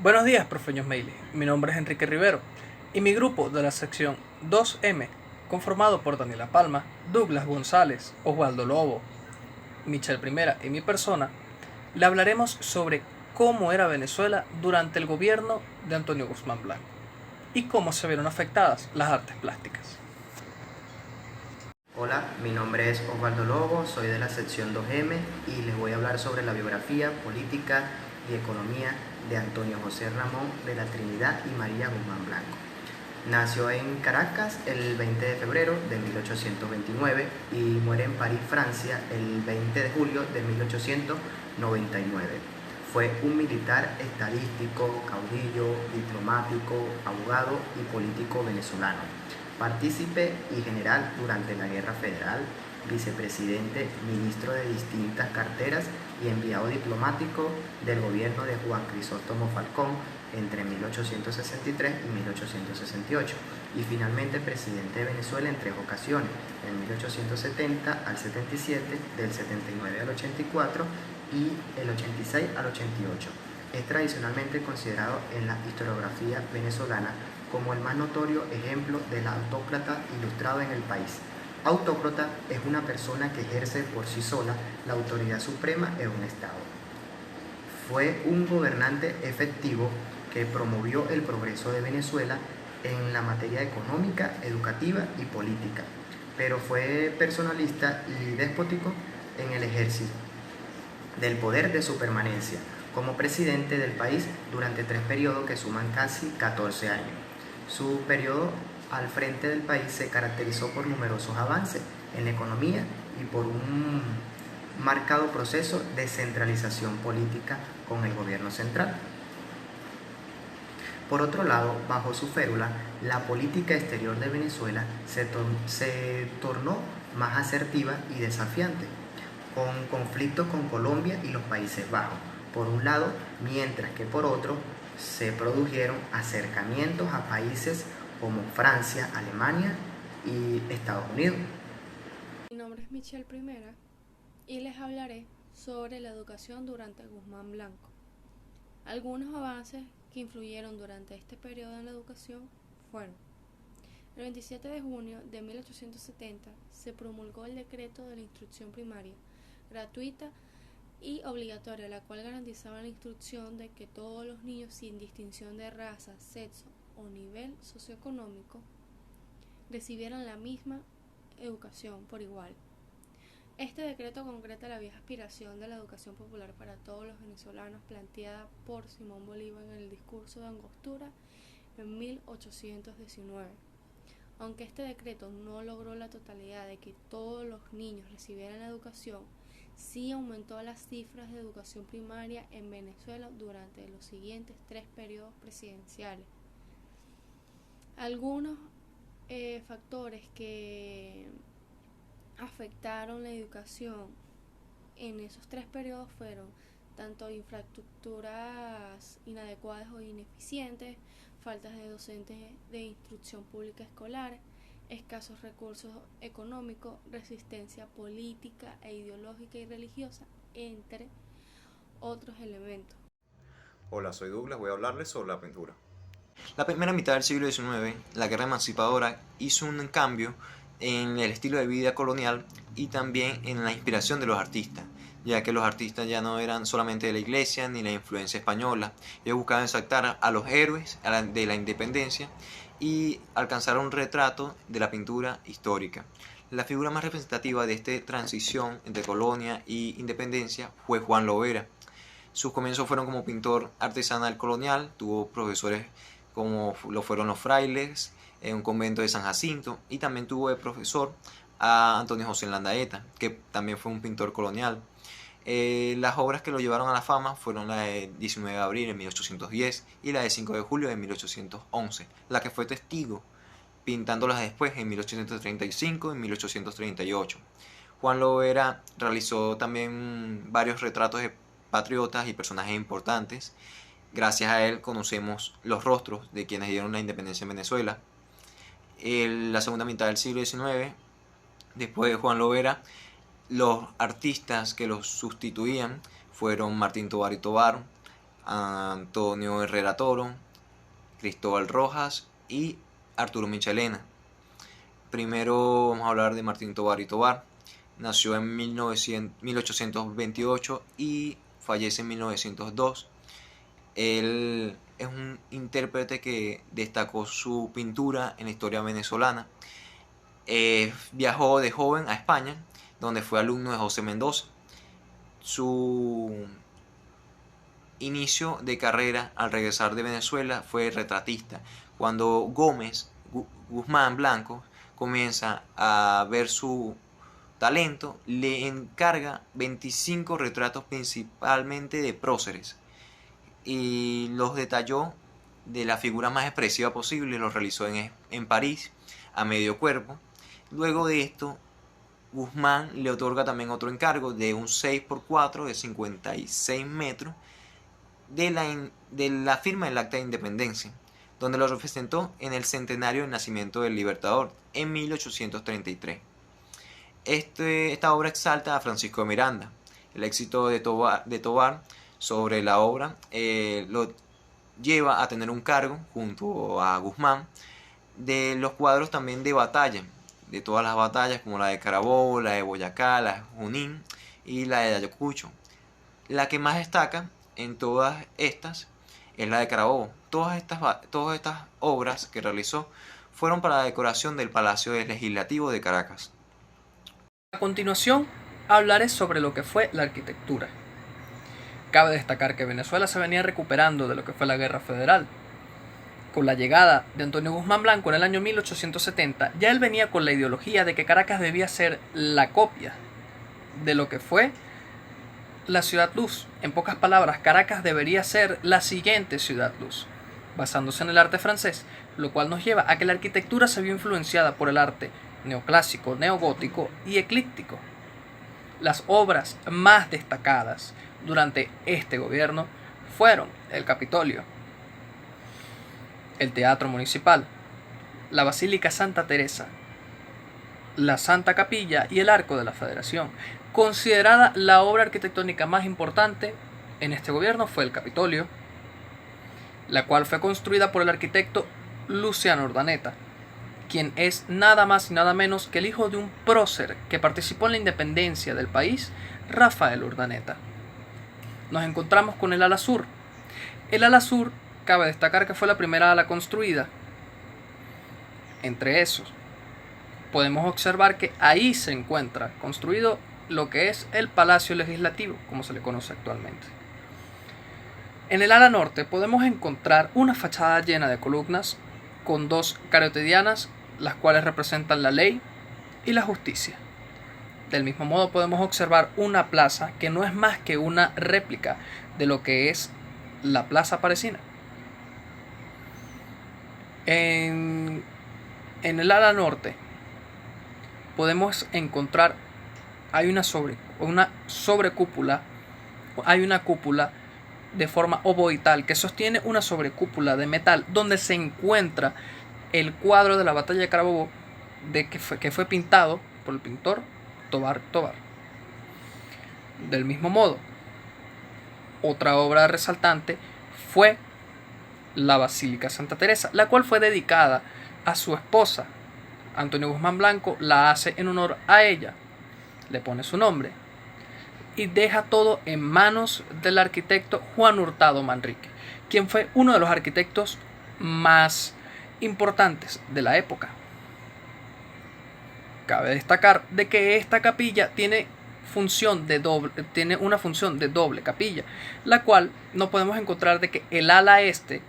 Buenos días, profeños Meili. Mi nombre es Enrique Rivero y mi grupo de la sección 2M, conformado por Daniela Palma, Douglas González, Osvaldo Lobo, Michelle Primera y mi persona, le hablaremos sobre cómo era Venezuela durante el gobierno de Antonio Guzmán Blanco y cómo se vieron afectadas las artes plásticas. Hola, mi nombre es Osvaldo Lobo, soy de la sección 2M y les voy a hablar sobre la biografía, política y economía de Antonio José Ramón de la Trinidad y María Guzmán Blanco. Nació en Caracas el 20 de febrero de 1829 y muere en París, Francia, el 20 de julio de 1899. Fue un militar estadístico, caudillo, diplomático, abogado y político venezolano. Partícipe y general durante la Guerra Federal, vicepresidente, ministro de distintas carteras y enviado diplomático del gobierno de Juan Crisóstomo Falcón entre 1863 y 1868 y finalmente presidente de Venezuela en 3 ocasiones, en 1870 al 77, del 79 al 84 y el 86 al 88. Es tradicionalmente considerado en la historiografía venezolana como el más notorio ejemplo del autócrata ilustrado en el país. Autócrata es una persona que ejerce por sí sola la autoridad suprema en un Estado. Fue un gobernante efectivo que promovió el progreso de Venezuela en la materia económica, educativa y política, pero fue personalista y despótico en el ejercicio del poder de su permanencia como presidente del país durante 3 periodos que suman casi 14 años. Su periodo al frente del país se caracterizó por numerosos avances en la economía y por un marcado proceso de centralización política con el gobierno central. Por otro lado, bajo su férula, la política exterior de Venezuela se tornó más asertiva y desafiante, con conflictos con Colombia y los Países Bajos, por un lado, mientras que por otro se produjeron acercamientos a países como Francia, Alemania y Estados Unidos. Mi nombre es Michelle Primera y les hablaré sobre la educación durante Guzmán Blanco. Algunos avances que influyeron durante este periodo en la educación fueron: el 27 de junio de 1870 se promulgó el decreto de la instrucción primaria, gratuita y obligatoria, la cual garantizaba la instrucción de que todos los niños, sin distinción de raza, sexo o nivel socioeconómico, recibieran la misma educación por igual. Este decreto concreta la vieja aspiración de la educación popular para todos los venezolanos planteada por Simón Bolívar en el discurso de Angostura en 1819. Aunque este decreto no logró la totalidad de que todos los niños recibieran la educación, sí aumentó las cifras de educación primaria en Venezuela durante los siguientes 3 periodos presidenciales. Algunos factores que afectaron la educación en esos 3 periodos fueron tanto infraestructuras inadecuadas o ineficientes, faltas de docentes de instrucción pública escolar, escasos recursos económicos, resistencia política e ideológica y religiosa, entre otros elementos. Hola, soy Douglas, voy a hablarles sobre la pintura. La primera mitad del siglo XIX, la guerra emancipadora hizo un cambio en el estilo de vida colonial y también en la inspiración de los artistas, ya que los artistas ya no eran solamente de la iglesia ni la influencia española. Ellos buscaban exaltar a los héroes de la independencia y alcanzar un retrato de la pintura histórica. La figura más representativa de esta transición entre colonia y independencia fue Juan Lovera. Sus comienzos fueron como pintor artesanal colonial, tuvo profesores como lo fueron los frailes en un convento de San Jacinto, y también tuvo de profesor a Antonio José Landaeta, que también fue un pintor colonial. Las obras que lo llevaron a la fama fueron la de 19 de abril de 1810 y la de 5 de julio de 1811, la que fue testigo pintándolas después en 1835 y 1838. Juan Lovera realizó también varios retratos de patriotas y personajes importantes. Gracias a él conocemos los rostros de quienes dieron la independencia en Venezuela. En la segunda mitad del siglo XIX, después de Juan Lovera, los artistas que los sustituían fueron Martín Tovar y Tovar, Antonio Herrera Toro, Cristóbal Rojas y Arturo Michelena. Primero vamos a hablar de Martín Tovar y Tovar. Nació en 1828 y fallece en 1902. Él es un intérprete que destacó su pintura en la historia venezolana. Viajó de joven a España, donde fue alumno de José Mendoza. Su inicio de carrera al regresar de Venezuela fue retratista. Cuando Guzmán Blanco comienza a ver su talento, le encarga 25 retratos principalmente de próceres y los detalló de la figura más expresiva posible. Los realizó en París a medio cuerpo. Luego de esto, Guzmán le otorga también otro encargo de un 6x4 de 56 metros de la firma del Acta de Independencia, donde lo representó en el centenario del nacimiento del Libertador en 1833. Esta obra exalta a Francisco de Miranda. El éxito de Tovar sobre la obra lo lleva a tener un cargo junto a Guzmán de los cuadros también de batalla, de todas las batallas como la de Carabobo, la de Boyacá, la de Junín y la de Ayacucho. La que más destaca en todas estas es la de Carabobo. Todas estas obras que realizó fueron para la decoración del Palacio Legislativo de Caracas. A continuación, hablaré sobre lo que fue la arquitectura. Cabe destacar que Venezuela se venía recuperando de lo que fue la Guerra Federal. Con la llegada de Antonio Guzmán Blanco en el año 1870, ya él venía con la ideología de que Caracas debía ser la copia de lo que fue la Ciudad Luz. En pocas palabras, Caracas debería ser la siguiente Ciudad Luz, basándose en el arte francés, lo cual nos lleva a que la arquitectura se vio influenciada por el arte neoclásico, neogótico y eclíptico. Las obras más destacadas durante este gobierno fueron el Capitolio, el Teatro Municipal, la Basílica Santa Teresa, la Santa Capilla y el Arco de la Federación. Considerada la obra arquitectónica más importante en este gobierno fue el Capitolio, la cual fue construida por el arquitecto Luciano Urdaneta, quien es nada más y nada menos que el hijo de un prócer que participó en la independencia del país, Rafael Urdaneta. Nos encontramos con el ala sur. El ala sur, cabe destacar que fue la primera ala construida. Entre esos, podemos observar que ahí se encuentra construido lo que es el Palacio Legislativo, como se le conoce actualmente. En el ala norte podemos encontrar una fachada llena de columnas con dos carotidianas, las cuales representan la ley y la justicia. Del mismo modo podemos observar una plaza que no es más que una réplica de lo que es la Plaza Parisina. En el ala norte podemos encontrar hay una sobrecúpula, hay una cúpula de forma ovoidal que sostiene una sobrecúpula de metal donde se encuentra el cuadro de la batalla de Carabobo que fue pintado por el pintor Tovar Tovar. Del mismo modo, otra obra resaltante fue la Basílica Santa Teresa, la cual fue dedicada a su esposa. Antonio Guzmán Blanco la hace en honor a ella, le pone su nombre y deja todo en manos del arquitecto Juan Hurtado Manrique, quien fue uno de los arquitectos más importantes de la época. Cabe destacar de que esta capilla tiene una función de doble capilla, la cual no podemos encontrar de que el ala este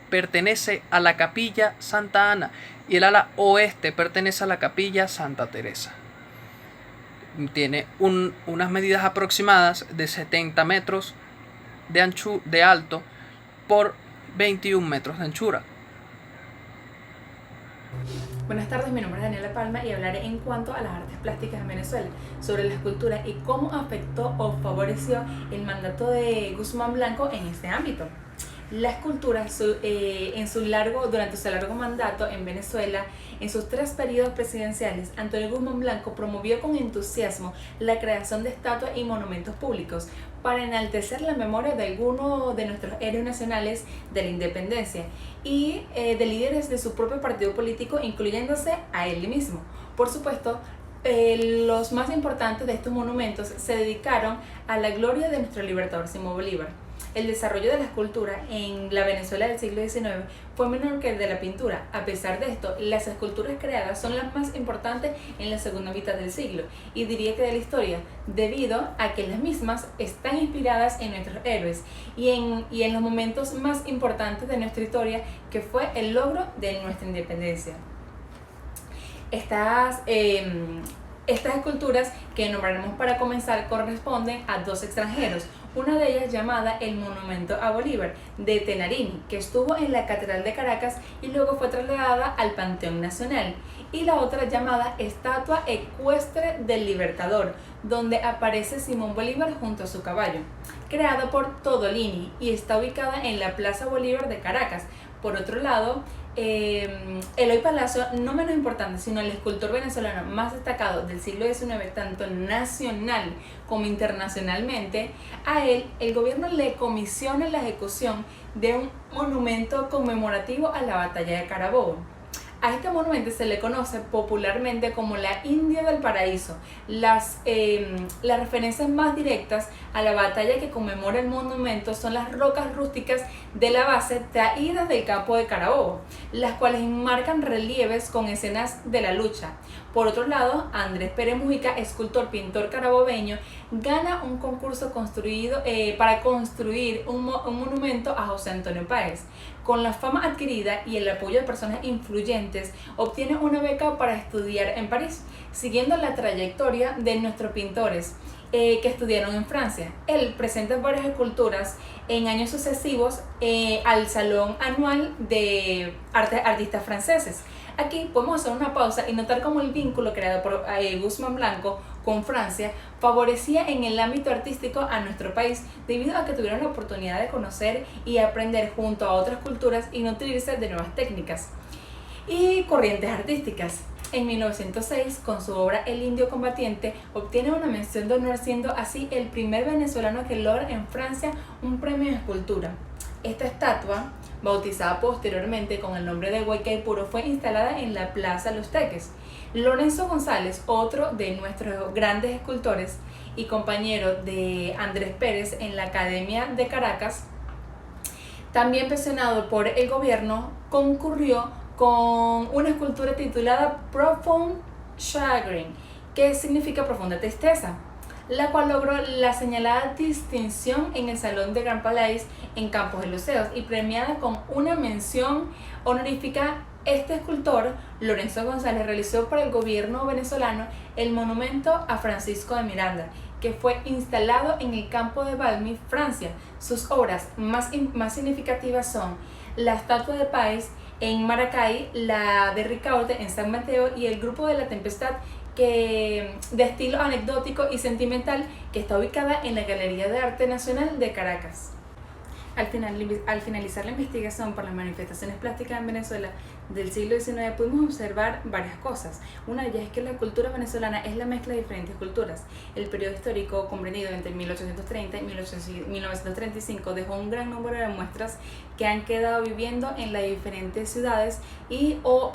pertenece a la capilla Santa Ana y el ala oeste pertenece a la capilla Santa Teresa. Tiene unas medidas aproximadas de 70 metros de alto por 21 metros de anchura. Buenas tardes, mi nombre es Daniela Palma y hablaré en cuanto a las artes plásticas en Venezuela, sobre la escultura y cómo afectó o favoreció el mandato de Guzmán Blanco en este ámbito. La escultura durante su largo mandato en Venezuela, en sus 3 periodos presidenciales, Antonio Guzmán Blanco promovió con entusiasmo la creación de estatuas y monumentos públicos para enaltecer la memoria de algunos de nuestros héroes nacionales de la independencia y de líderes de su propio partido político, incluyéndose a él mismo. Por supuesto, los más importantes de estos monumentos se dedicaron a la gloria de nuestro libertador Simón Bolívar. El desarrollo de la escultura en la Venezuela del siglo XIX fue menor que el de la pintura. A pesar de esto, las esculturas creadas son las más importantes en la segunda mitad del siglo, y diría que de la historia, debido a que las mismas están inspiradas en nuestros héroes y en los momentos más importantes de nuestra historia, que fue el logro de nuestra independencia. Estas esculturas que nombraremos para comenzar corresponden a 2 extranjeros, una de ellas llamada el Monumento a Bolívar de Tenarini, que estuvo en la Catedral de Caracas y luego fue trasladada al Panteón Nacional, y la otra llamada Estatua Ecuestre del Libertador, donde aparece Simón Bolívar junto a su caballo, creada por Todolini y está ubicada en la Plaza Bolívar de Caracas. Por otro lado, Eloy Palacio, no menos importante, sino el escultor venezolano más destacado del siglo XIX, tanto nacional como internacionalmente, a él el gobierno le comisiona la ejecución de un monumento conmemorativo a la batalla de Carabobo. A este monumento se le conoce popularmente como la India del Paraíso. Las referencias más directas a la batalla que conmemora el monumento son las rocas rústicas de la base traídas del campo de Carabobo, las cuales enmarcan relieves con escenas de la lucha. Por otro lado, Andrés Pérez Mujica, escultor pintor carabobeño, gana un concurso para construir un monumento a José Antonio Páez. Con la fama adquirida y el apoyo de personas influyentes, obtiene una beca para estudiar en París, siguiendo la trayectoria de nuestros pintores que estudiaron en Francia. Él presenta varias esculturas en años sucesivos al Salón Anual de Artistas Franceses. Aquí podemos hacer una pausa y notar cómo el vínculo creado por Guzmán Blanco con Francia favorecía en el ámbito artístico a nuestro país, debido a que tuvieron la oportunidad de conocer y aprender junto a otras culturas y nutrirse de nuevas técnicas y corrientes artísticas. En 1906, con su obra El Indio Combatiente, obtiene una mención de honor, siendo así el primer venezolano que logra en Francia un premio en escultura. Esta estatua, bautizada posteriormente con el nombre de Guaycaipuro, fue instalada en la Plaza Los Teques. Lorenzo González, otro de nuestros grandes escultores y compañero de Andrés Pérez en la Academia de Caracas, también pensionado por el gobierno, concurrió con una escultura titulada Profound Chagrin, que significa profunda tristeza, la cual logró la señalada distinción en el Salón de Gran Palais en Campos Elíseos y premiada con una mención honorífica. Este escultor, Lorenzo González, realizó para el gobierno venezolano el monumento a Francisco de Miranda, que fue instalado en el campo de Valmy, Francia. Sus obras más significativas son la estatua de Páez en Maracay, la de Ricaurte en San Mateo y el grupo de la Tempestad, de estilo anecdótico y sentimental, que está ubicada en la Galería de Arte Nacional de Caracas. Al finalizar la investigación por las manifestaciones plásticas en Venezuela del siglo XIX, pudimos observar varias cosas. Una de ellas es que la cultura venezolana es la mezcla de diferentes culturas. El periodo histórico comprendido entre 1830 y 1935 dejó un gran número de muestras que han quedado viviendo en las diferentes ciudades o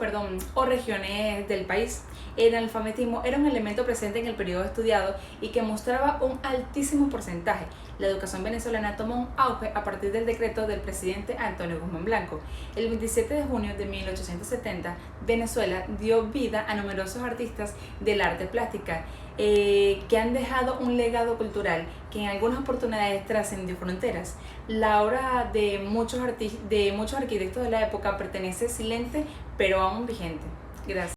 regiones del país. El analfabetismo era un elemento presente en el periodo estudiado y que mostraba un altísimo porcentaje. La educación venezolana tomó un auge a partir del decreto del presidente Antonio Guzmán Blanco. El 27 de junio de 1870, Venezuela dio vida a numerosos artistas del arte plástica que han dejado un legado cultural que en algunas oportunidades trascendió fronteras. La obra de muchos arquitectos de la época pertenece silente pero aún vigente. Gracias.